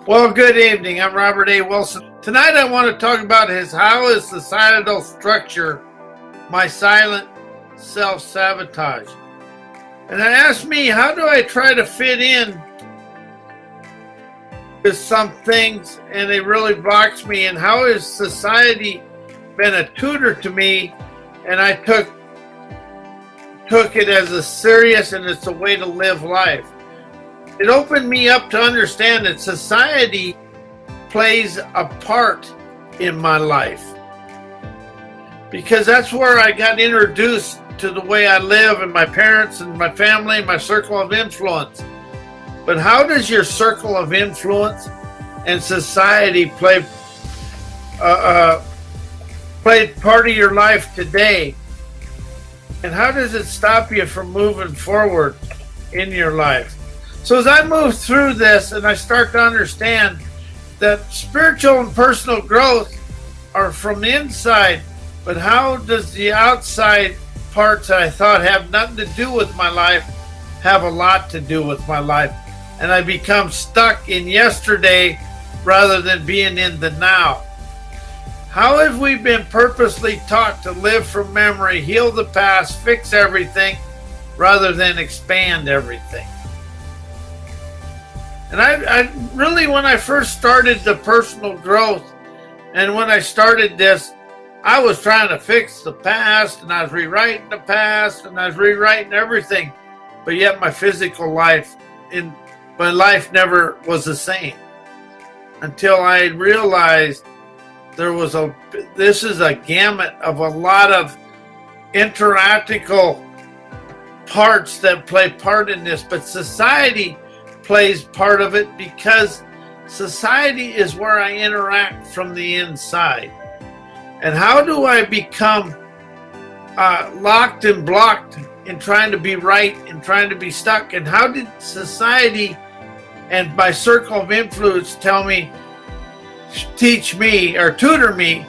Well, good evening. I'm Robert A. Wilson. Tonight I want to talk about how is societal structure my silent self-sabotage. And it asked me, how do I try to fit in with some things and they really box me? And how has society been a tutor to me? And I took it as a serious and it's a way to live life. It opened me up to understand that society plays a part in my life, because that's where I got introduced to the way I live and my parents and my family and my circle of influence. But how does your circle of influence and society play part of your life today? And how does it stop you from moving forward in your life? So as I move through this and I start to understand that spiritual and personal growth are from the inside, but how does the outside parts that I thought have nothing to do with my life have a lot to do with my life? And I become stuck in yesterday rather than being in the now. How have we been purposely taught to live from memory, heal the past, fix everything, rather than expand everything? And I really, when I first started the personal growth and when I started this, I was trying to fix the past and I was rewriting the past and I was rewriting everything. But yet my physical life, my life never was the same until I realized this is a gamut of a lot of interactical parts that play part in this, but society plays part of it because society is where I interact from the inside. And how do I become locked and blocked in trying to be right and trying to be stuck? And how did society and my circle of influence teach me or tutor me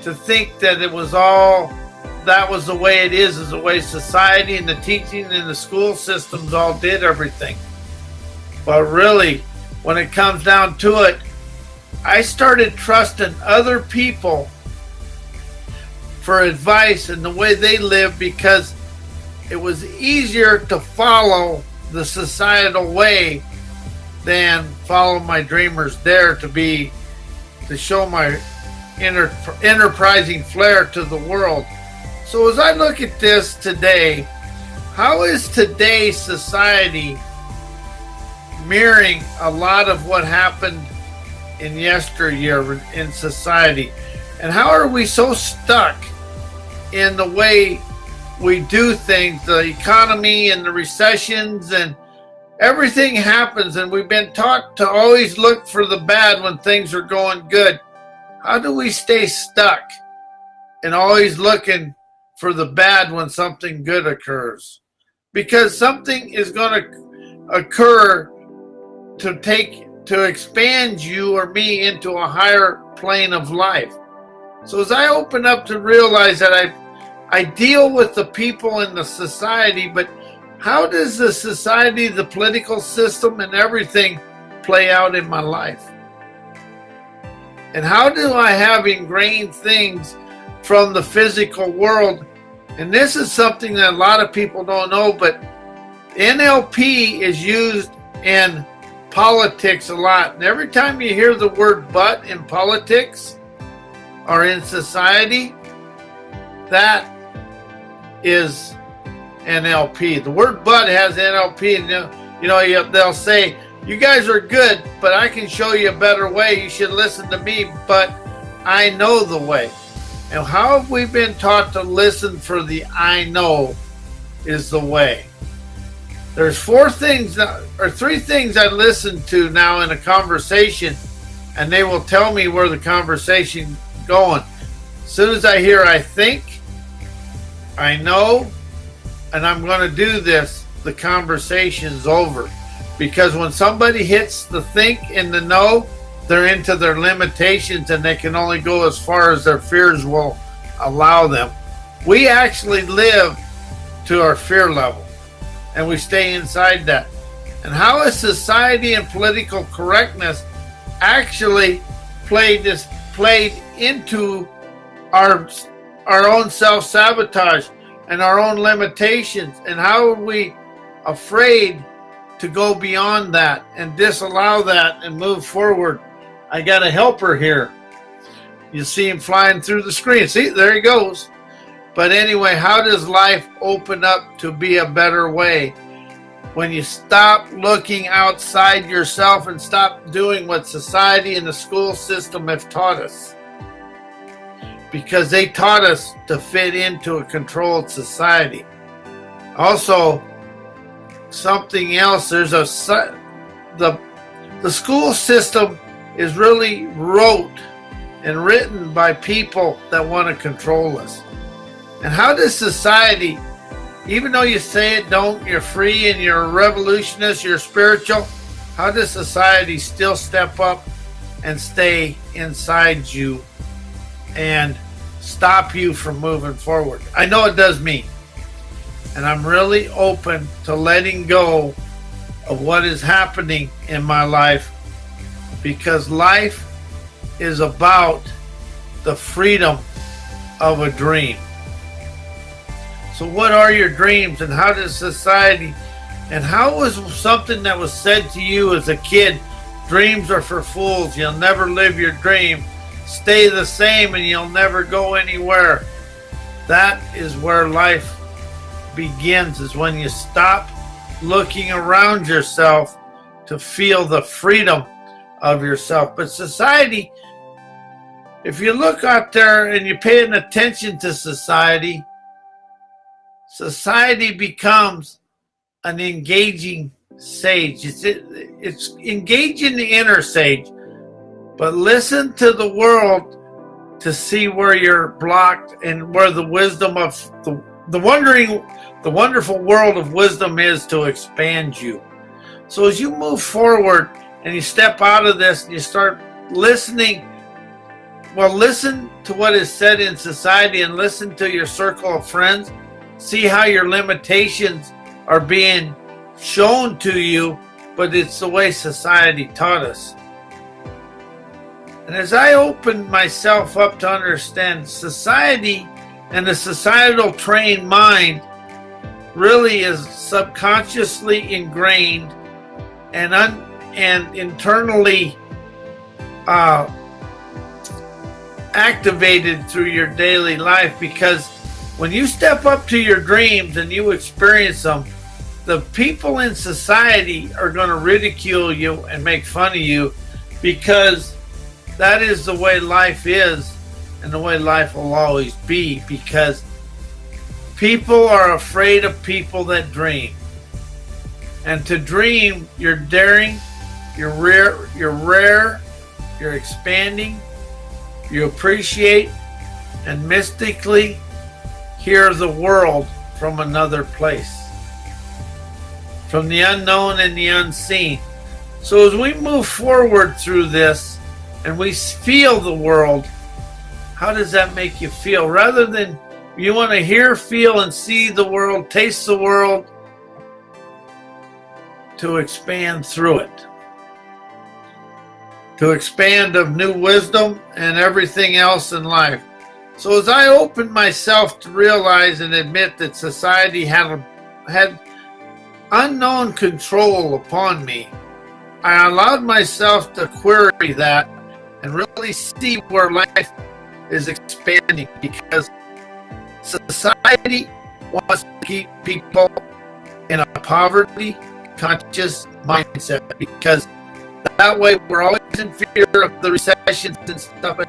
to think that that was the way it is the way society and the teaching and the school systems all did everything? But really, when it comes down to it, I started trusting other people for advice and the way they live because it was easier to follow the societal way than follow my dreamers dare to show my enterprising flair to the world. So as I look at this today, how is today's society mirroring a lot of what happened in yesteryear in society? And how are we so stuck in the way we do things, the economy and the recessions and everything happens, and we've been taught to always look for the bad when things are going good. How do we stay stuck and always looking for the bad when something good occurs? Because something is going to occur to expand you or me into a higher plane of life. So as I open up to realize that I deal with the people in the society, but how does the society, the political system and everything play out in my life? And how do I have ingrained things from the physical world? And this is something that a lot of people don't know, but NLP is used in politics a lot. And every time you hear the word "but" in politics or in society, that is NLP. The word "but" has NLP, and they'll say, "You guys are good, but I can show you a better way. You should listen to me, but I know the way." And how have we been taught to listen for the "I know" is the way? There's three things I listen to now in a conversation, and they will tell me where the conversation is going. As soon as I hear "I think," "I know," and "I'm going to do this," the conversation's over. Because when somebody hits the think and the know, they're into their limitations and they can only go as far as their fears will allow them. We actually live to our fear level and we stay inside that. And how is society and political correctness actually played into our own self-sabotage and our own limitations? And how are we afraid to go beyond that and disallow that and move forward? I got a helper here. You see him flying through the screen. See, there he goes. But anyway, how does life open up to be a better way? When you stop looking outside yourself and stop doing what society and the school system have taught us. Because they taught us to fit into a controlled society. Also, something else, the school system is really written by people that want to control us. And how does society, even though you say it don't, you're free and you're a revolutionist, you're spiritual, how does society still step up and stay inside you and stop you from moving forward? I know it does me. And I'm really open to letting go of what is happening in my life, because life is about the freedom of a dream. So what are your dreams, and how does society, and how was something that was said to you as a kid, dreams are for fools, you'll never live your dream, stay the same and you'll never go anywhere? That is where life begins, is when you stop looking around yourself to feel the freedom of yourself. But society, if you look out there and you're paying attention to society, society becomes an engaging sage. It's engaging the inner sage, but listen to the world to see where you're blocked and where the wisdom of the wonderful world of wisdom is to expand you. So as you move forward and you step out of this and you start listening, well, listen to what is said in society and listen to your circle of friends. See how your limitations are being shown to you, but it's the way society taught us. And as I open myself up to understand society and the societal trained mind really is subconsciously ingrained and internally activated through your daily life, because when you step up to your dreams and you experience them, the people in society are going to ridicule you and make fun of you, because that is the way life is and the way life will always be, because people are afraid of people that dream. And to dream, you're daring, you're rare, you're expanding, you appreciate, and mystically hear the world from another place, from the unknown and the unseen. So as we move forward through this and we feel the world, how does that make you feel? Rather than you want to hear, feel, and see the world, taste the world, to expand through it, to expand of new wisdom and everything else in life. So as I opened myself to realize and admit that society had unknown control upon me, I allowed myself to query that and really see where life is expanding, because society wants to keep people in a poverty conscious mindset, because that way we're always in fear of the recessions and stuff.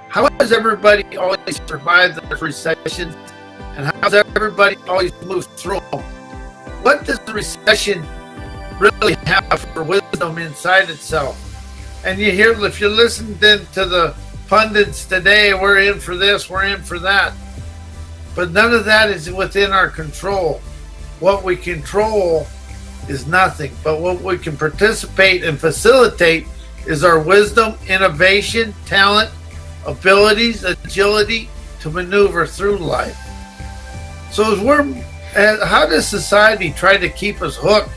How has everybody always survived the recessions, and how has everybody always moved through them? What does the recession really have for wisdom inside itself? And you hear, if you listen then to the pundits today, we're in for this, we're in for that. But none of that is within our control. What we control is nothing, but what we can participate and facilitate is our wisdom, innovation, talent, abilities, agility to maneuver through life. So how does society try to keep us hooked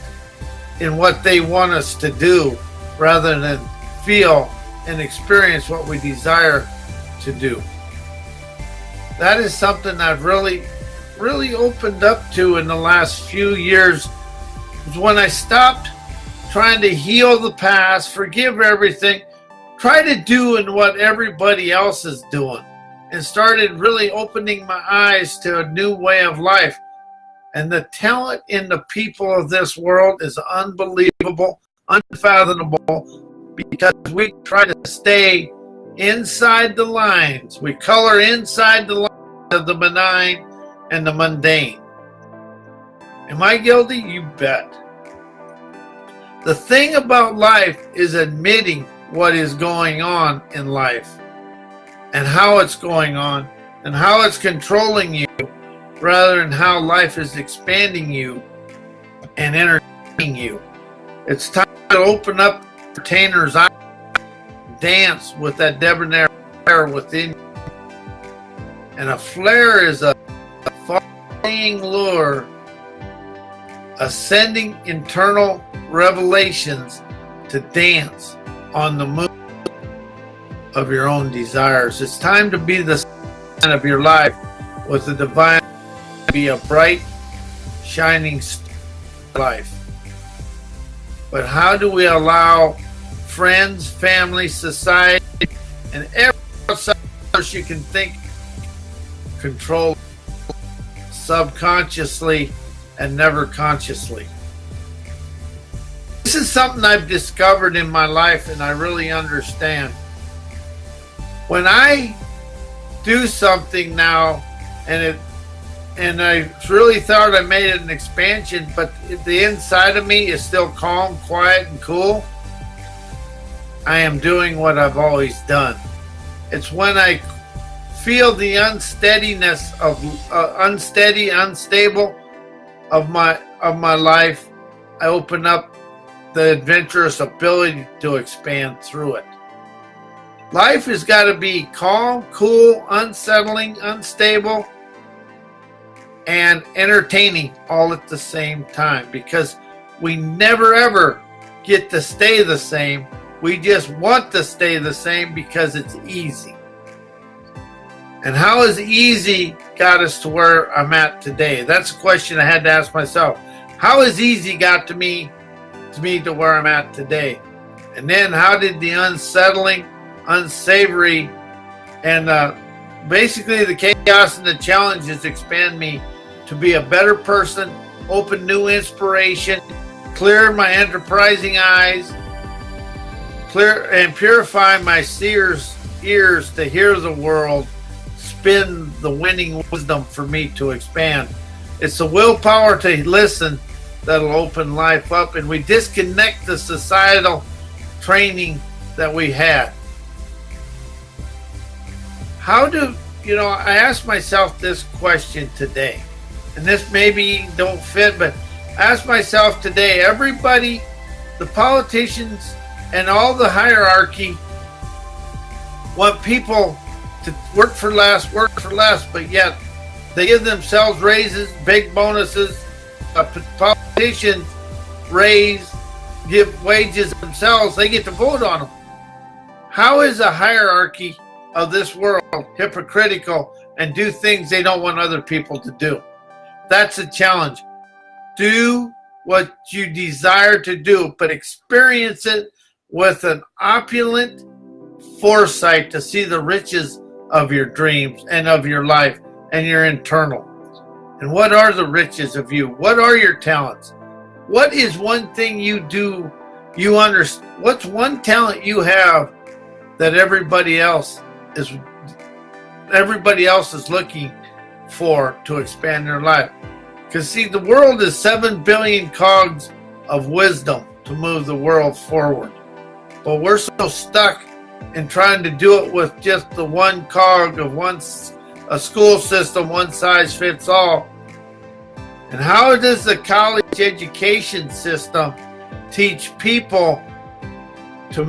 in what they want us to do rather than feel, and experience what we desire to do. That is something I've really opened up to in the last few years. Is when I stopped trying to heal the past, forgive everything, try to do in what everybody else is doing, and started really opening my eyes to a new way of life. And the talent in the people of this world is unbelievable, unfathomable, because we try to stay inside the lines. We color inside the lines of the benign and the mundane. Am I guilty? You bet. The thing about life is admitting what is going on in life and how it's going on and how it's controlling you, rather than how life is expanding you and entertaining you. It's time to open up the entertainer's eyes, dance with that debonair fire within you. And a flare is a flying lure, ascending internal revelations to dance on the moon of your own desires. It's time to be the sun of your life with the divine, be a bright, shining star of life. But how do we allow friends, family, society, and every outside source you can think control subconsciously and never consciously? This is something I've discovered in my life, and I really understand. When I do something now, and I really thought I made it an expansion, but the inside of me is still calm, quiet, and cool, I am doing what I've always done. It's when I feel the unsteadiness of unstable of my life, I open up the adventurous ability to expand through it. Life has got to be calm, cool, unsettling, unstable, and entertaining all at the same time, because we never ever get to stay the same. We just want to stay the same because it's easy. And how has easy got us to where I'm at today? That's a question I had to ask myself. How has easy got to me to where I'm at today? And then how did the unsettling, unsavory, and basically the chaos and the challenges expand me to be a better person, open new inspiration, clear my enterprising eyes, clear and purify my seer's ears to hear the world, spin the winning wisdom for me to expand. It's the willpower to listen that'll open life up, and we disconnect the societal training that we had. I asked myself this question today, and this maybe don't fit, but I asked myself today, everybody, the politicians and all the hierarchy want people to work for less, but yet they give themselves raises, big bonuses. Politicians give wages themselves, they get to vote on them. How is a hierarchy of this world hypocritical and do things they don't want other people to do? That's a challenge. Do what you desire to do, but experience it with an opulent foresight to see the riches of your dreams and of your life and your internal. And what are the riches of you? What are your talents? What is one thing you do, you understand? What's one talent you have that everybody else is looking for to expand their life? Because see, the world is 7 billion cogs of wisdom to move the world forward. But we're so stuck in trying to do it with just the one cog of a school system, one size fits all. And how does the college education system teach people this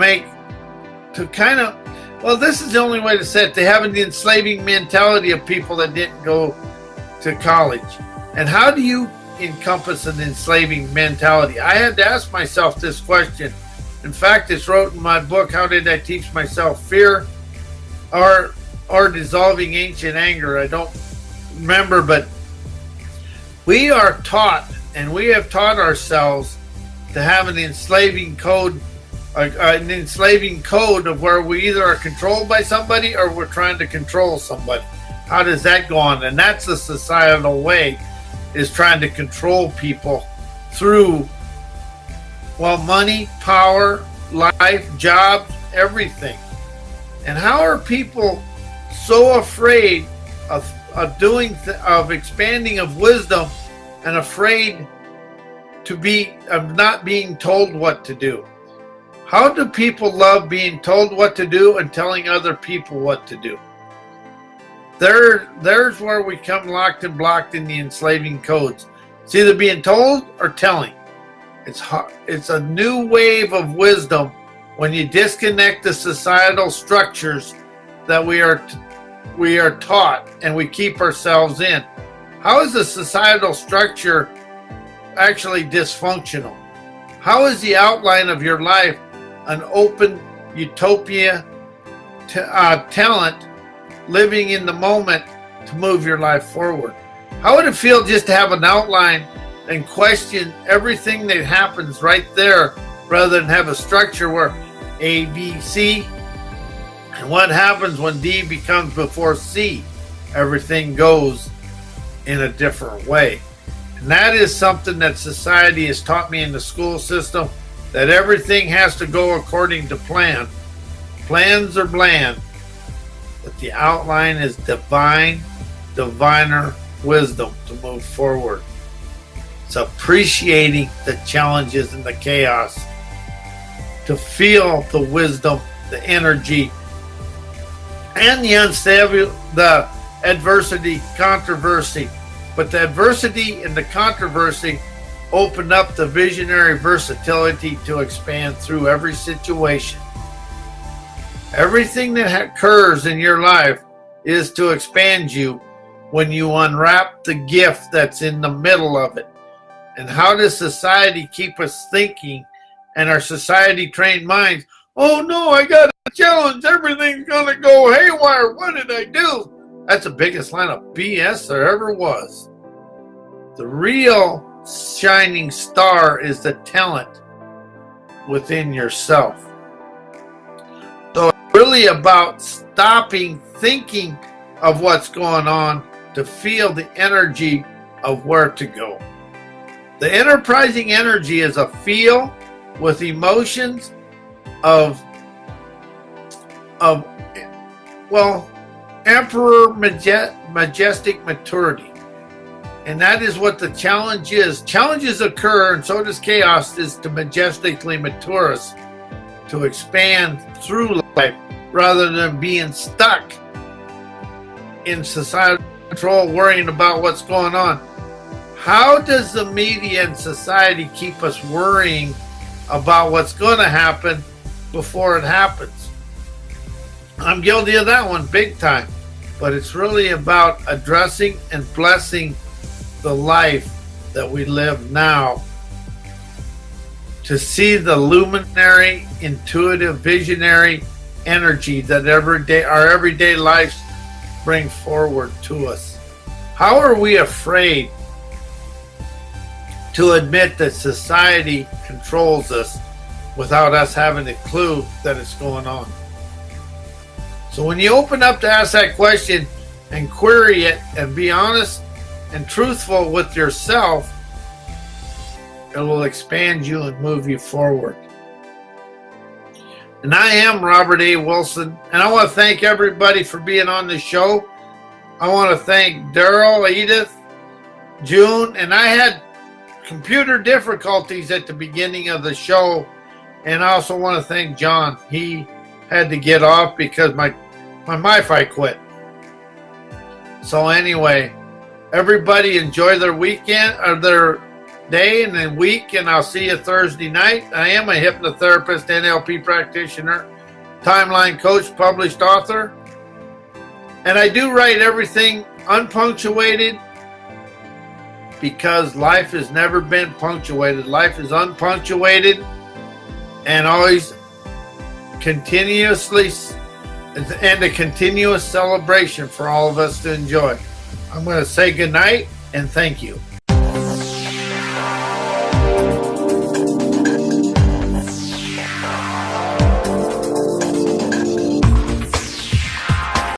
is the only way to say it, they have the enslaving mentality of people that didn't go to college. And how do you encompass an enslaving mentality? I had to ask myself this question In fact, it's wrote in my book, How Did I Teach Myself Fear? Or Dissolving Ancient Anger. I don't remember, but we are taught, and we have taught ourselves to have an enslaving code of where we either are controlled by somebody or we're trying to control somebody. How does that go on? And that's the societal way, is trying to control people through, well, money, power, life, jobs, everything. And how are people so afraid of expanding of wisdom and afraid of not being told what to do? How do people love being told what to do and telling other people what to do? There's where we come locked and blocked in the enslaving codes. It's either being told or telling. It's a new wave of wisdom when you disconnect the societal structures that we are taught and we keep ourselves in. How is the societal structure actually dysfunctional? How is the outline of your life an open utopia talent living in the moment to move your life forward? How would it feel just to have an outline and question everything that happens right there rather than have a structure where A, B, C, and what happens when D becomes before C? Everything goes in a different way. And that is something that society has taught me in the school system, that everything has to go according to plan. Plans are bland, but the outline is diviner wisdom to move forward. It's appreciating the challenges and the chaos, to feel the wisdom, the energy, and the adversity, controversy. But the adversity and the controversy open up the visionary versatility to expand through every situation. Everything that occurs in your life is to expand you when you unwrap the gift that's in the middle of it. And how does society keep us thinking, and our society trained minds, oh no, I got a challenge, everything's gonna go haywire, what did I do? That's the biggest line of BS there ever was. The real shining star is the talent within yourself. So it's really about stopping thinking of what's going on to feel the energy of where to go. The enterprising energy is a feel with emotions of emperor majestic maturity. And that is what the challenge is. Challenges occur, and so does chaos, is to majestically mature us, to expand through life rather than being stuck in societal control, worrying about what's going on. How does the media and society keep us worrying about what's going to happen before it happens? I'm guilty of that one big time. But it's really about addressing and blessing the life that we live now, to see the luminary, intuitive, visionary energy that our everyday lives bring forward to us. How are we afraid to admit that society controls us without us having a clue that it's going on? So when you open up to ask that question and query it and be honest and truthful with yourself, it will expand you and move you forward. And I am Robert A. Wilson, and I want to thank everybody for being on the show. I want to thank Daryl, Edith, June, and I had computer difficulties at the beginning of the show, and I also want to thank John. He had to get off because my Wi-Fi quit. So anyway, everybody enjoy their weekend or their day and then week, and I'll see you Thursday night. I am a hypnotherapist, NLP practitioner, timeline coach, published author, and I do write everything unpunctuated because life has never been punctuated. Life is unpunctuated, and always continuously, and a continuous celebration for all of us to enjoy. I'm going to say good night and thank you.